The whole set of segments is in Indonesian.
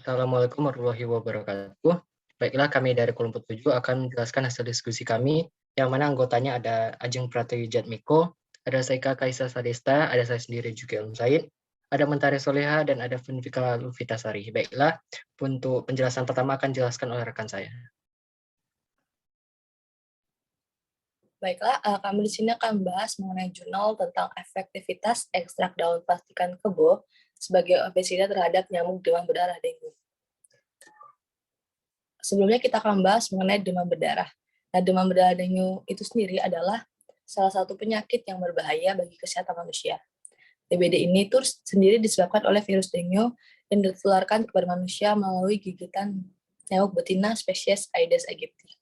Assalamualaikum warahmatullahi wabarakatuh. Baiklah, kami dari kelompok 7 akan menjelaskan hasil diskusi kami, yang mana anggotanya ada Ajeng Pratiwi Jatmiko, ada Saika Kaisa Sadesta, ada saya sendiri juga Ilham Said, ada Mentari Soleha, dan ada Funfika Lufitasari. Baiklah, untuk penjelasan pertama akan dijelaskan oleh rekan saya. Baiklah, kami di sini akan membahas mengenai jurnal tentang efektivitas ekstrak daun plastikan kebo sebagai pestisida terhadap nyamuk demam berdarah dengue. Sebelumnya kita akan membahas mengenai demam berdarah. Nah, demam berdarah dengue itu sendiri adalah salah satu penyakit yang berbahaya bagi kesehatan manusia. DBD ini tuh sendiri disebabkan oleh virus dengue yang ditularkan kepada manusia melalui gigitan nyamuk betina spesies Aedes aegypti.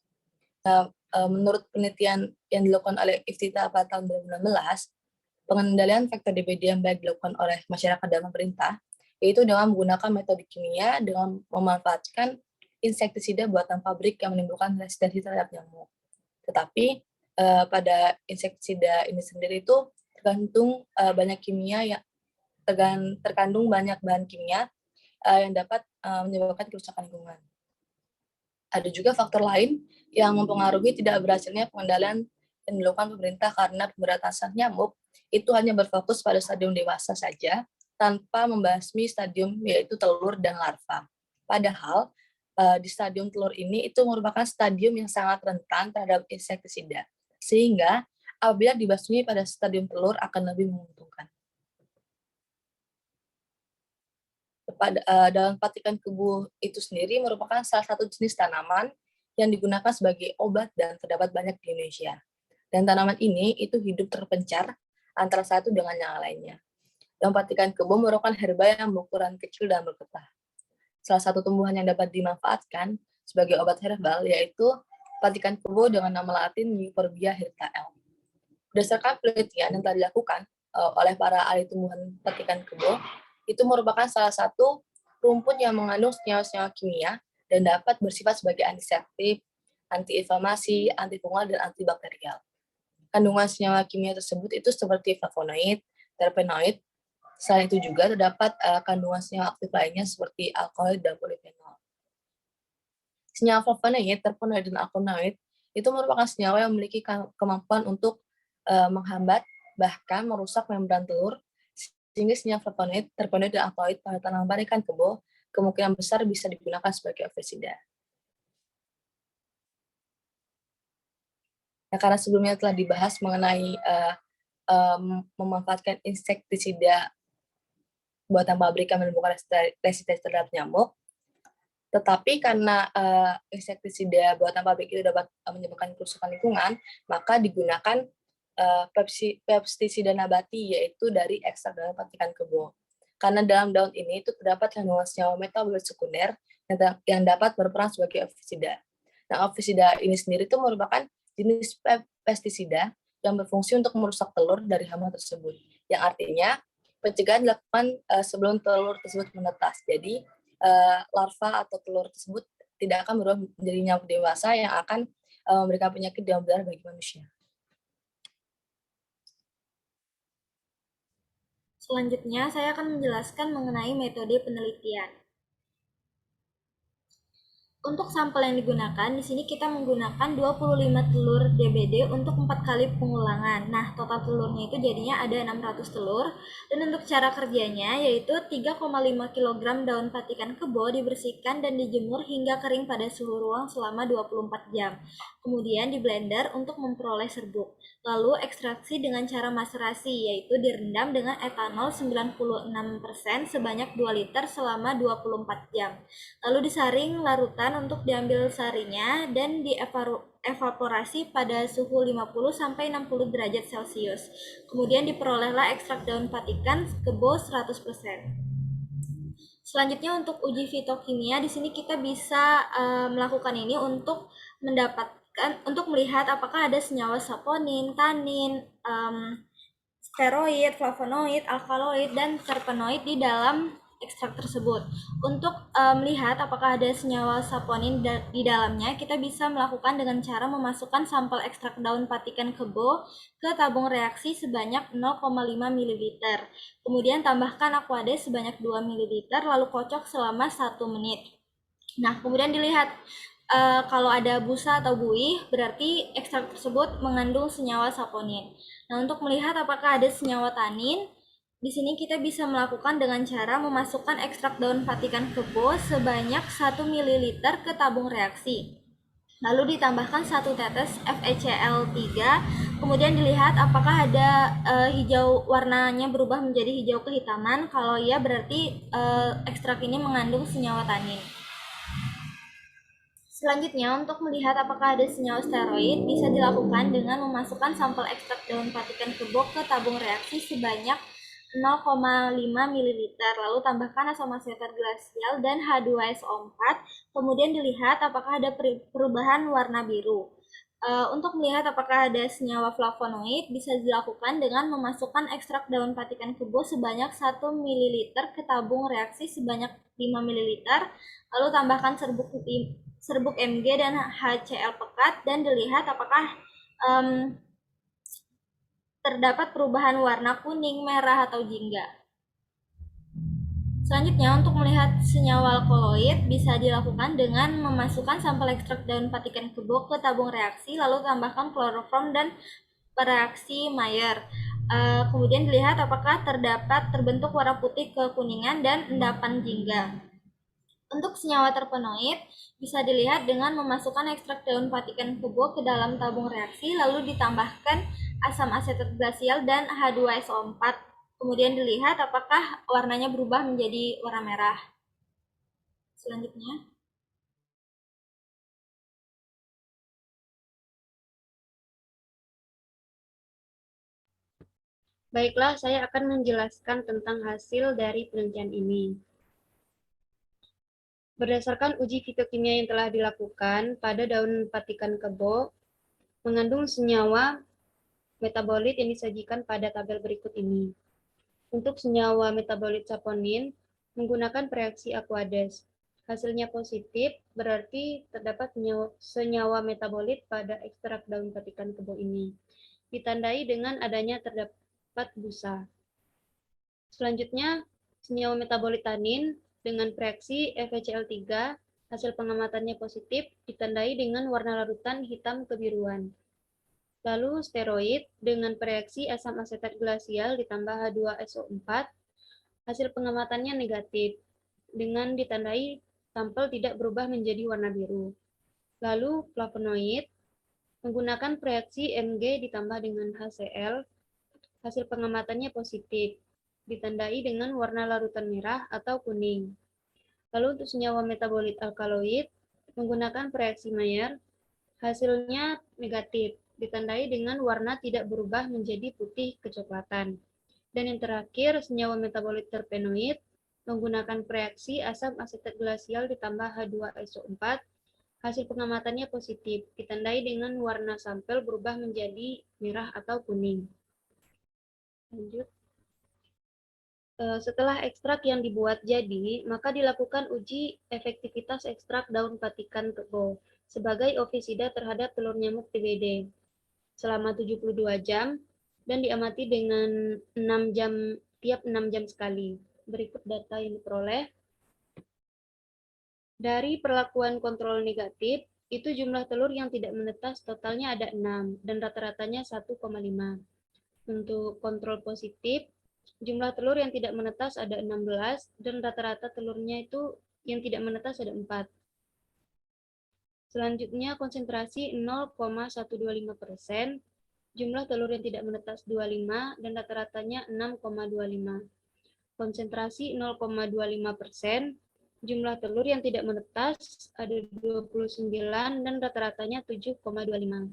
Nah, menurut penelitian yang dilakukan oleh IFTITA pada tahun 2016, pengendalian faktor DBD yang baik dilakukan oleh masyarakat dan pemerintah, yaitu dengan menggunakan metode kimia dengan memanfaatkan insektisida buatan pabrik yang menimbulkan resistensi terhadap nyamuk. Tetapi pada insektisida ini sendiri itu terkandung banyak bahan kimia yang dapat menyebabkan kerusakan lingkungan. Ada juga faktor lain yang mempengaruhi tidak berhasilnya pengendalian yang dilakukan pemerintah karena pemberantasan nyamuk itu hanya berfokus pada stadium dewasa saja tanpa membasmi stadium yaitu telur dan larva. Padahal di stadium telur ini itu merupakan stadium yang sangat rentan terhadap insektisida. Sehingga apabila dibasmi pada stadium telur akan lebih menguntungkan. Daun patikan kebu itu sendiri merupakan salah satu jenis tanaman yang digunakan sebagai obat dan terdapat banyak di Indonesia. Dan tanaman ini itu hidup terpencar antara satu dengan yang lainnya. Daun patikan kebu merupakan herba yang berukuran kecil dan bergetah. Salah satu tumbuhan yang dapat dimanfaatkan sebagai obat herbal yaitu patikan kebu dengan nama latin Euphorbia hirtae. Berdasarkan penelitian yang telah dilakukan oleh para ahli tumbuhan patikan kebu, itu merupakan salah satu rumput yang mengandung senyawa-senyawa kimia dan dapat bersifat sebagai antiseptik, antiinflamasi, antifungal, dan antibakterial. Kandungan senyawa kimia tersebut itu seperti flavonoid, terpenoid. Selain itu juga terdapat kandungan senyawa aktif lainnya seperti alkaloid dan polifenol. Senyawa flavonoid, terpenoid, dan alkaloid itu merupakan senyawa yang memiliki kemampuan untuk menghambat bahkan merusak membran telur, sehingga senyawa flavonoid, terpenoid, dan alkaloid pada tanaman barikan kebo kemungkinan besar bisa digunakan sebagai pestisida. Nah, karena sebelumnya telah dibahas mengenai memanfaatkan insektisida buatan pabrik yang menimbulkan resistensi terhadap nyamuk, tetapi karena insektisida buatan pabrik itu dapat menyebabkan kerusakan lingkungan, maka digunakan pestisida nabati, yaitu dari ekstrak daun patikan kebo. Karena dalam daun ini itu terdapat kandungan senyawa metabolit sekunder yang dapat berperan sebagai pestisida. Nah, pestisida ini sendiri itu merupakan jenis pestisida yang berfungsi untuk merusak telur dari hama tersebut. Yang artinya pencegahan dilakukan sebelum telur tersebut menetas. Jadi larva atau telur tersebut tidak akan berubah menjadi nyamuk dewasa yang akan memberikan penyakit demam berdarah bagi manusia. Selanjutnya, saya akan menjelaskan mengenai metode penelitian. Untuk sampel yang digunakan, di sini kita menggunakan 25 telur DBD untuk 4 kali pengulangan. Nah, total telurnya itu jadinya ada 600 telur. Dan untuk cara kerjanya, yaitu 3,5 kg daun patikan kebo dibersihkan dan dijemur hingga kering pada suhu ruang selama 24 jam. Kemudian di blender untuk memperoleh serbuk. Lalu ekstraksi dengan cara maserasi, yaitu direndam dengan etanol 96% sebanyak 2 liter selama 24 jam. Lalu disaring larutan untuk diambil sarinya dan dievaporasi pada suhu 50-60 derajat Celcius. Kemudian diperolehlah ekstrak daun patikan kebo 100%. Selanjutnya untuk uji fitokimia, di sini kita bisa melakukan ini untuk melihat apakah ada senyawa saponin, tanin, steroid, flavonoid, alkaloid, dan terpenoid di dalam ekstrak tersebut. Untuk melihat apakah ada senyawa saponin di dalamnya, kita bisa melakukan dengan cara memasukkan sampel ekstrak daun patikan kebo ke tabung reaksi sebanyak 0,5 ml. Kemudian tambahkan Aquades sebanyak 2 ml, lalu kocok selama 1 menit. Nah, kemudian dilihat kalau ada busa atau buih, berarti ekstrak tersebut mengandung senyawa saponin. Nah, untuk melihat apakah ada senyawa tanin, di sini kita bisa melakukan dengan cara memasukkan ekstrak daun patikan kebo sebanyak 1 ml ke tabung reaksi. Lalu ditambahkan 1 tetes FeCl3, kemudian dilihat apakah ada hijau, warnanya berubah menjadi hijau kehitaman. Kalau iya berarti ekstrak ini mengandung senyawa tanin. Selanjutnya, untuk melihat apakah ada senyawa steroid, bisa dilakukan dengan memasukkan sampel ekstrak daun patikan kebo ke tabung reaksi sebanyak 0,5 ml, lalu tambahkan asam asetat glasial dan H2SO4, kemudian dilihat apakah ada perubahan warna biru. Untuk melihat apakah ada senyawa flavonoid, bisa dilakukan dengan memasukkan ekstrak daun patikan kebo sebanyak 1 ml ke tabung reaksi sebanyak 5 ml, lalu tambahkan serbuk Mg dan HCl pekat dan dilihat apakah terdapat perubahan warna kuning, merah, atau jingga. Selanjutnya, untuk melihat senyawa alkaloid bisa dilakukan dengan memasukkan sampel ekstrak daun patikan kebo ke tabung reaksi, lalu tambahkan kloroform dan reaksi Mayer. Kemudian dilihat apakah terbentuk warna putih kekuningan dan endapan jingga. Untuk senyawa terpenoid bisa dilihat dengan memasukkan ekstrak daun patikan kebo ke dalam tabung reaksi, lalu ditambahkan asam asetat glasial dan H2SO4. Kemudian dilihat apakah warnanya berubah menjadi warna merah. Selanjutnya. Baiklah, saya akan menjelaskan tentang hasil dari penelitian ini. Berdasarkan uji fitokimia yang telah dilakukan pada daun patikan kebo, mengandung senyawa metabolit yang disajikan pada tabel berikut ini. Untuk senyawa metabolit saponin, menggunakan reaksi Aquades. Hasilnya positif, berarti terdapat senyawa metabolit pada ekstrak daun patikan kebo ini. Ditandai dengan adanya terdapat busa. Selanjutnya, senyawa metabolit tanin dengan reaksi FeCl3, hasil pengamatannya positif, ditandai dengan warna larutan hitam kebiruan. Lalu steroid dengan reaksi asam asetat glasial ditambah H2SO4, hasil pengamatannya negatif, dengan ditandai sampel tidak berubah menjadi warna biru. Lalu flavonoid menggunakan reaksi Mg ditambah dengan HCl, hasil pengamatannya positif, ditandai dengan warna larutan merah atau kuning. Lalu untuk senyawa metabolit alkaloid, menggunakan reaksi Mayer, hasilnya negatif, ditandai dengan warna tidak berubah menjadi putih kecoklatan. Dan yang terakhir, senyawa metabolit terpenoid, menggunakan reaksi asam asetat glasial ditambah H2SO4, hasil pengamatannya positif, ditandai dengan warna sampel berubah menjadi merah atau kuning. Lanjut. Setelah ekstrak yang dibuat jadi, maka dilakukan uji efektivitas ekstrak daun patikan kebo sebagai ofisida terhadap telur nyamuk TBD selama 72 jam dan diamati dengan 6 jam tiap 6 jam sekali. Berikut data yang diperoleh. Dari perlakuan kontrol negatif, itu jumlah telur yang tidak menetas totalnya ada 6 dan rata-ratanya 1,5. Untuk kontrol positif, jumlah telur yang tidak menetas ada 16 dan rata-rata telurnya itu yang tidak menetas ada 4. Selanjutnya konsentrasi 0,125%, jumlah telur yang tidak menetas 25 dan rata-ratanya 6,25. Konsentrasi 0,25%, jumlah telur yang tidak menetas ada 29 dan rata-ratanya 7,25.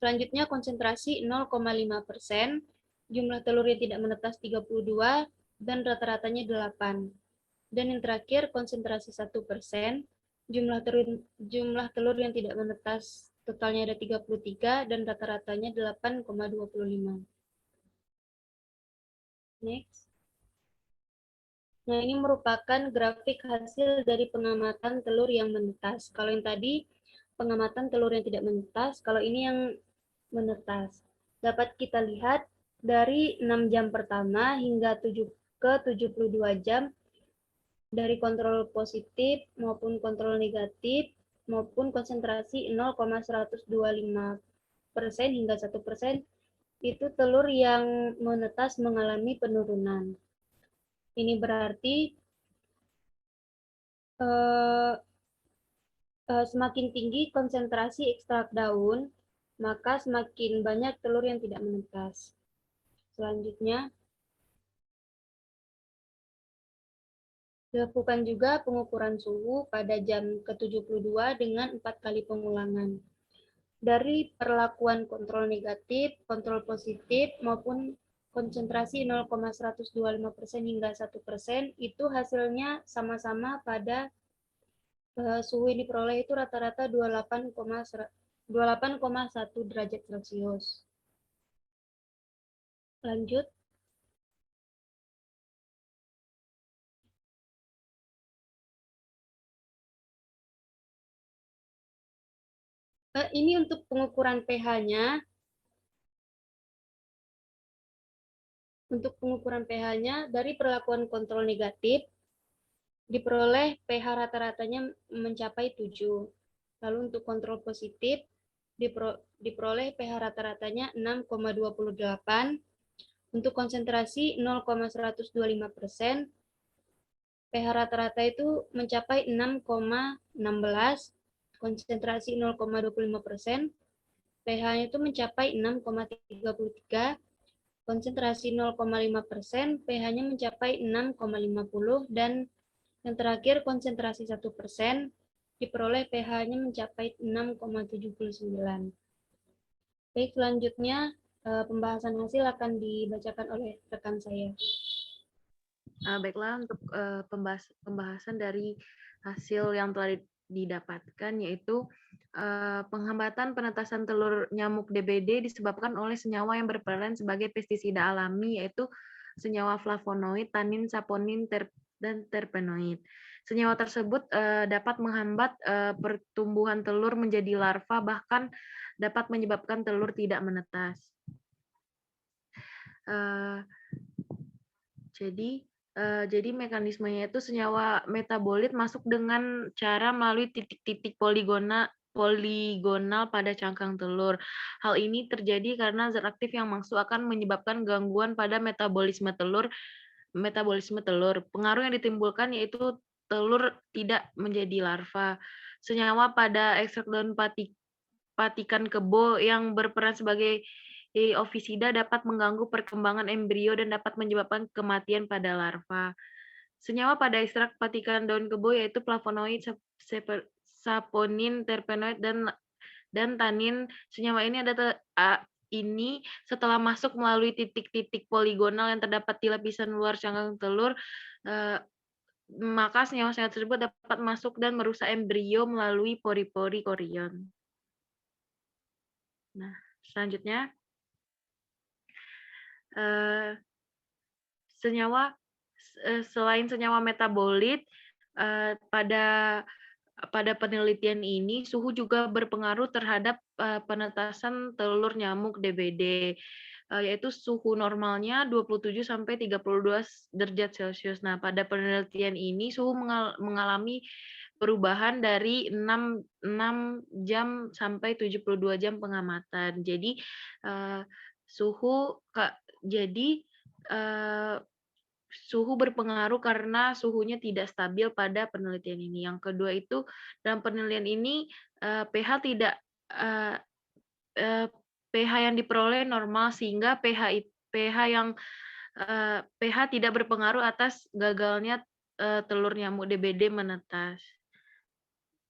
Selanjutnya konsentrasi 0,5%, jumlah telur yang tidak menetas 32 dan rata-ratanya 8. Dan yang terakhir konsentrasi 1%, jumlah telur yang tidak menetas totalnya ada 33 dan rata-ratanya 8,25. 。 . 。 . 。 . 。 . 。 . 。 . 。 . 。 . 。 . 。 . 。 。 . 。 。 . 。 。 . 。 。 . 。 。 . 。 。 . 。 。 。 . 。 。 . 。 。 . 。 。 . 。 . 。 . 。 . Next. Nah, ini merupakan grafik hasil dari pengamatan telur yang menetas. Kalau yang tadi pengamatan telur yang tidak menetas, kalau ini yang menetas. Dapat kita lihat dari 6 jam pertama hingga 72 jam dari kontrol positif maupun kontrol negatif maupun konsentrasi 0,125% hingga 1% itu telur yang menetas mengalami penurunan. Ini berarti semakin tinggi konsentrasi ekstrak daun, maka semakin banyak telur yang tidak menetas. Selanjutnya, dilakukan juga pengukuran suhu pada jam ke-72 dengan 4 kali pengulangan. Dari perlakuan kontrol negatif, kontrol positif, maupun konsentrasi 0,125% hingga 1%, itu hasilnya sama-sama pada suhu yang diperoleh itu rata-rata 28,1 derajat Celcius. Lanjut. Ini untuk pengukuran pH-nya. Untuk pengukuran pH-nya dari perlakuan kontrol negatif diperoleh pH rata-ratanya mencapai 7. Lalu untuk kontrol positif diperoleh pH rata-ratanya 6,28. Untuk konsentrasi 0,125%, pH rata-rata itu mencapai 6,16, konsentrasi 0,25%, pH-nya itu mencapai 6,33, konsentrasi 0,5%, pH-nya mencapai 6,50, dan yang terakhir konsentrasi 1%, diperoleh pH-nya mencapai 6,79. Baik, selanjutnya pembahasan hasil akan dibacakan oleh rekan saya. Baiklah, untuk pembahasan dari hasil yang telah didapatkan, yaitu penghambatan penetasan telur nyamuk DBD disebabkan oleh senyawa yang berperan sebagai pestisida alami, yaitu senyawa flavonoid, tanin, saponin, dan terpenoid. Senyawa tersebut dapat menghambat pertumbuhan telur menjadi larva, bahkan dapat menyebabkan telur tidak menetas. Jadi mekanismenya itu senyawa metabolit masuk dengan cara melalui titik-titik poligonal pada cangkang telur. Hal ini terjadi karena zat aktif yang masuk akan menyebabkan gangguan pada metabolisme telur. Pengaruh yang ditimbulkan yaitu telur tidak menjadi larva. Senyawa pada ekstrak daun patikan kebo yang berperan sebagai ofisida dapat mengganggu perkembangan embrio dan dapat menyebabkan kematian pada larva. Senyawa pada ekstrak patikan daun kebo yaitu flavonoid, saponin, terpenoid, dan tanin. Senyawa ini setelah masuk melalui titik-titik poligonal yang terdapat di lapisan luar cangkang telur, maka senyawa-senyawa tersebut dapat masuk dan merusak embrio melalui pori-pori korion. Nah, selanjutnya, selain senyawa metabolit, pada penelitian ini suhu juga berpengaruh terhadap penetasan telur nyamuk DBD, yaitu suhu normalnya 27 sampai 32 derajat Celcius. Nah, pada penelitian ini suhu mengalami perubahan dari 6 jam sampai 72 jam pengamatan. Jadi suhu berpengaruh karena suhunya tidak stabil pada penelitian ini. Yang kedua itu dalam penelitian ini pH yang diperoleh normal sehingga pH tidak berpengaruh atas gagalnya telur nyamuk DBD menetas.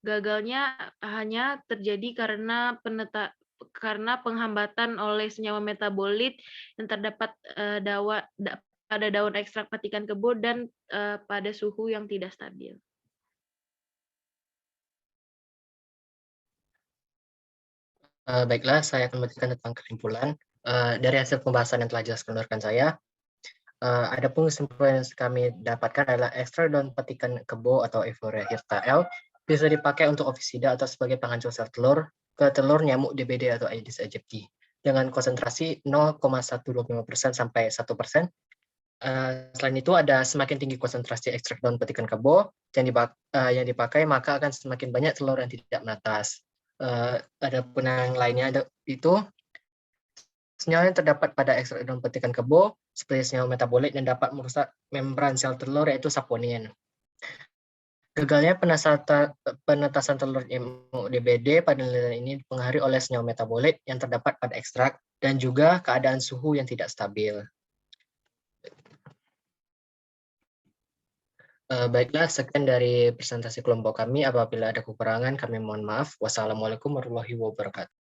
Gagalnya hanya terjadi karena penghambatan oleh senyawa metabolit yang terdapat pada daun ekstrak patikan kebo dan pada suhu yang tidak stabil. Baiklah, saya akan memberikan tentang kesimpulan. Dari hasil pembahasan yang telah dijelaskan oleh rekan saya, Adapun kesimpulan yang kami dapatkan adalah ekstrak daun petikan kebo atau Euphorbia hirta L bisa dipakai untuk ofisida atau sebagai penghancur sel telur ke telur nyamuk DBD atau Aedes aegypti dengan konsentrasi 0,125% sampai 1%. Selain itu ada semakin tinggi konsentrasi ekstrak daun petikan kebo yang dipakai maka akan semakin banyak telur yang tidak menetas. Ada yang lainnya itu senyawa yang terdapat pada ekstrak daun petikan kebo seperti senyawa metabolit yang dapat merusak membran sel telur yaitu saponin. Gagalnya penetasan telur nyamuk DBD pada penelitian ini dipengaruhi oleh senyawa metabolit yang terdapat pada ekstrak dan juga keadaan suhu yang tidak stabil. Baiklah, sekian dari presentasi kelompok kami. Apabila ada kekurangan, kami mohon maaf. Wassalamualaikum warahmatullahi wabarakatuh.